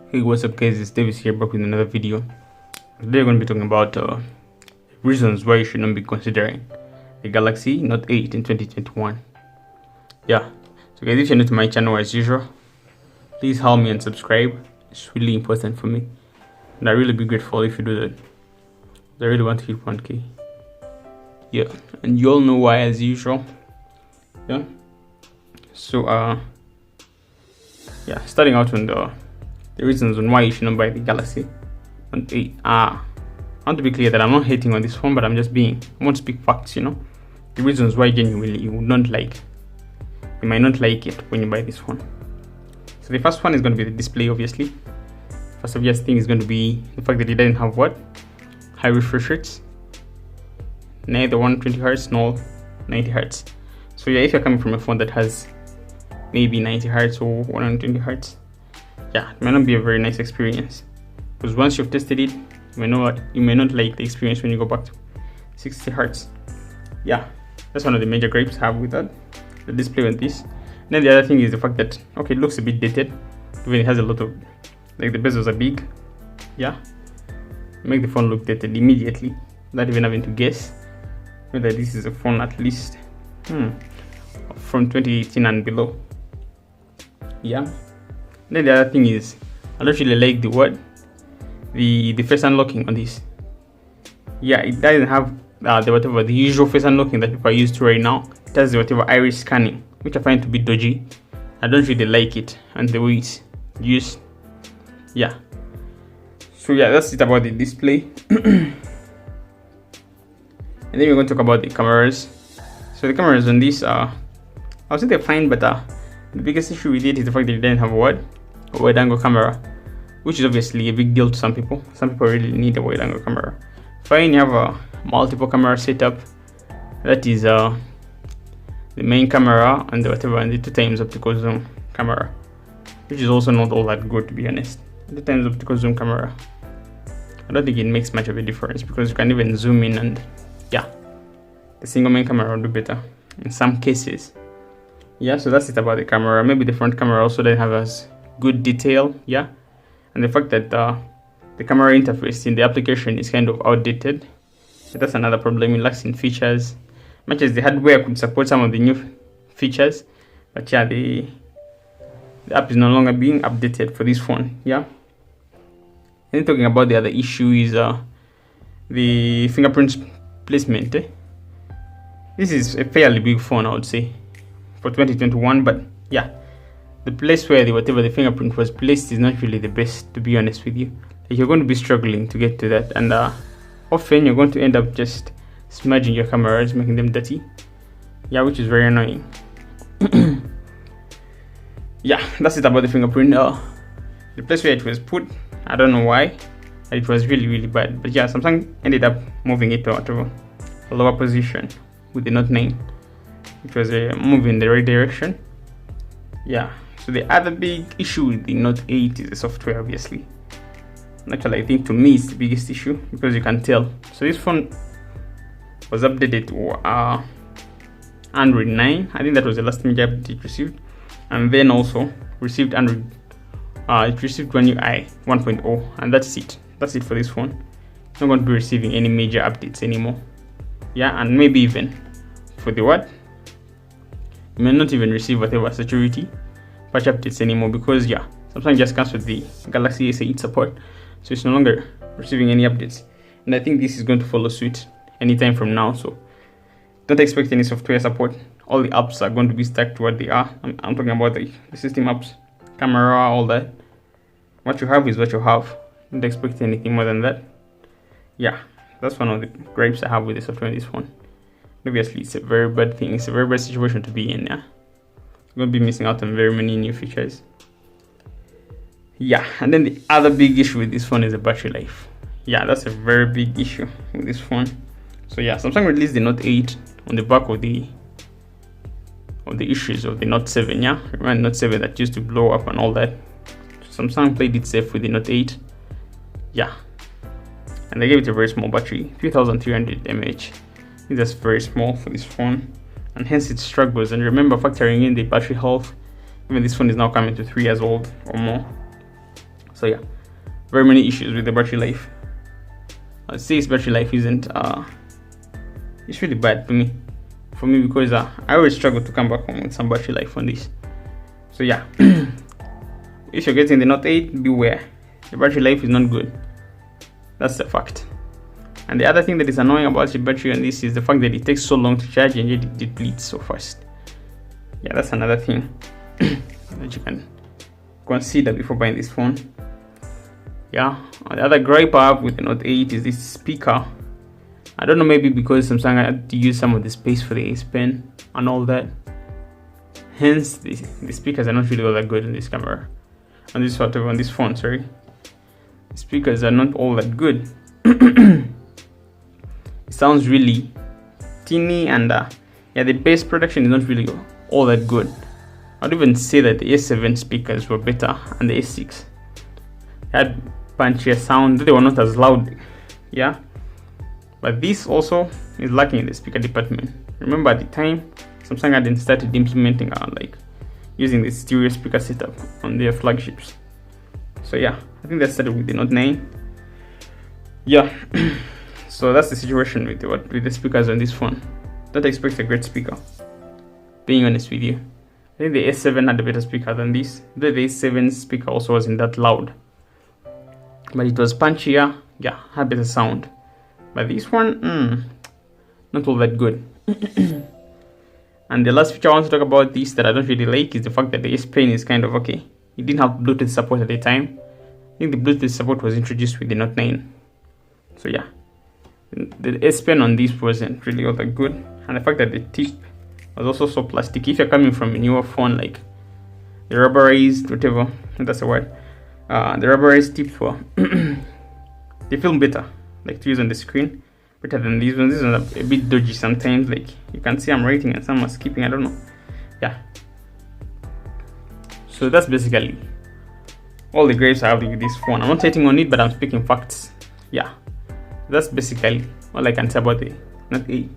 Hey, what's up guys, it's Davis here back with another video. Today we're going to be talking about reasons why you should not be considering the Galaxy Note 8 in 2021. Yeah, so guys, if you're new to my channel as usual, please help me and subscribe. It's really important for me, and I'd really be grateful if you do that. I really want to hit 1k. Yeah, and you all know why as usual. Yeah, so yeah, starting out on the reasons on why you should not buy the Galaxy Note 8. I want to be clear that I'm not hating on this phone, but I want to speak facts, the reasons why genuinely you might not like it when you buy this phone. So the first one is going to be the display, obviously. First obvious thing is going to be the fact that it doesn't have high refresh rates, neither 120 Hz nor 90 Hz. So yeah, if you're coming from a phone that has maybe 90 Hz or 120 Hz, yeah, it may not be a very nice experience, because once you've tested it, you may not like the experience when you go back to 60 Hz. Yeah, that's one of the major gripes I have with that, the display on this. And then the other thing is the fact that, okay, it looks a bit dated, even it has a lot of, like, the bezels are big. Yeah, make the phone look dated immediately, not even having to guess whether this is a phone at least from 2018 and below. Yeah. Then the other thing is, I don't really like the face unlocking on this. Yeah, it doesn't have the usual face unlocking that people are used to right now. It has the iris scanning, which I find to be dodgy. I don't really like it and the way it's used. Yeah. So yeah, that's it about the display. And then we're going to talk about the cameras. So the cameras on this I would say they're fine, but the biggest issue with it is the fact that it doesn't have a wide angle camera, which is obviously a big deal to some people. Some people really need a wide angle camera. Fine, you have a multiple camera setup, that is the main camera and the 2x optical zoom camera, which is also not all that good, to be honest. The 2x optical zoom camera, I don't think it makes much of a difference, because you can even zoom in, and yeah, the single main camera will do better in some cases. Yeah, so that's it about the camera. Maybe the front camera also doesn't have as good detail. Yeah, and the fact that the camera interface in the application is kind of outdated, so that's another problem. It lacks in features, much as the hardware could support some of the new features, but yeah, the app is no longer being updated for this phone. Yeah. And then talking about the other issue is the fingerprint placement. This is a fairly big phone, I would say, for 2021, but yeah, the place where the fingerprint was placed is not really the best, to be honest with you. Like, you're going to be struggling to get to that, and often you're going to end up just smudging your cameras, making them dirty. Yeah, which is very annoying. Yeah, that's it about the fingerprint. The place where it was put, I don't know why, it was really bad, but yeah, Samsung ended up moving it to a lower position with the Note 9, which was a move in the right direction. Yeah, so the other big issue with the Note 8 is the software, obviously. Actually, I think to me it's the biggest issue, because you can tell. So this phone was updated to Android 9. I think that was the last major update it received, and then also received it received One UI 1.0, and that's it. That's it for this phone. It's not going to be receiving any major updates anymore. Yeah, and maybe even for the you may not even receive security patch updates anymore, because yeah, Samsung just cancelled the Galaxy S8 support, so it's no longer receiving any updates. And I think this is going to follow suit anytime from now, so don't expect any software support. All the apps are going to be stuck to what they are. I'm talking about the system apps, camera, all that. What you have is what you have. Don't expect anything more than that. Yeah, that's one of the gripes I have with the software in this phone. Obviously, it's a very bad thing. It's a very bad situation to be in. Yeah, you're going to be missing out on very many new features. Yeah, and then the other big issue with this phone is the battery life. Yeah, that's a very big issue with this phone. So yeah, Samsung released the Note 8 on the back of the issues of the Note 7. Yeah, remember Note 7 that used to blow up and all that. So Samsung played it safe with the Note 8. Yeah, and they gave it a very small battery, 3300 mAh. That's very small for this phone, and hence it struggles. And remember, factoring in the battery health, even this phone is now coming to 3 years old or more. So yeah, very many issues with the battery life. I'd say its battery life isn't it's really bad for me because I always struggle to come back home with some battery life on this. So yeah, if you're getting the Note 8, beware, the battery life is not good. That's the fact. And the other thing that is annoying about the battery on this is the fact that it takes so long to charge and yet it depletes so fast. Yeah, that's another thing that you can consider before buying this phone. Yeah, the other gripe I have with the Note 8 is this speaker. I don't know, maybe because Samsung had to use some of the space for the S Pen and all that. Hence, the speakers are not really all that good in this camera. On this photo, on this phone, sorry. The speakers are not all that good. It sounds really tinny, and yeah, the bass production is not really all that good. I'd even say that the S7 speakers were better, and the S6 had punchier sound. They were not as loud, yeah. But this also is lacking in the speaker department. Remember, at the time, Samsung hadn't started implementing like using the stereo speaker setup on their flagships. So yeah, I think that started with the Note 9. Yeah, so that's the situation with the speakers on this phone. Don't expect a great speaker, being honest with you. I think the S7 had a better speaker than this. The S7 speaker also wasn't that loud, but it was punchier, yeah, had better sound. But this one, not all that good. And the last feature I want to talk about this that I don't really like is the fact that the S Pen is kind of okay. It didn't have Bluetooth support at the time. I think the Bluetooth support was introduced with the Note 9. So yeah, the S Pen on this wasn't really all that good. And the fact that the tip was also so plastic. If you're coming from a newer phone, like the rubberized, whatever, that's the word, the rubberized tips were, they feel better, like to use on the screen, better than these ones. These ones are a bit dodgy sometimes, like you can see I'm writing and some are skipping, I don't know. Yeah, so that's basically all the gripes I have with this phone. I'm not hating on it, but I'm speaking facts. Yeah, that's basically all I can say about the Note 8.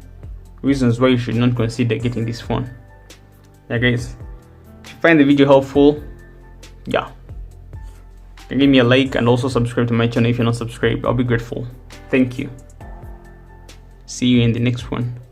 Reasons why you should not consider getting this phone. Yeah guys, if you find the video helpful, yeah, can give me a like and also subscribe to my channel if you're not subscribed. I'll be grateful. Thank you. See you in the next one.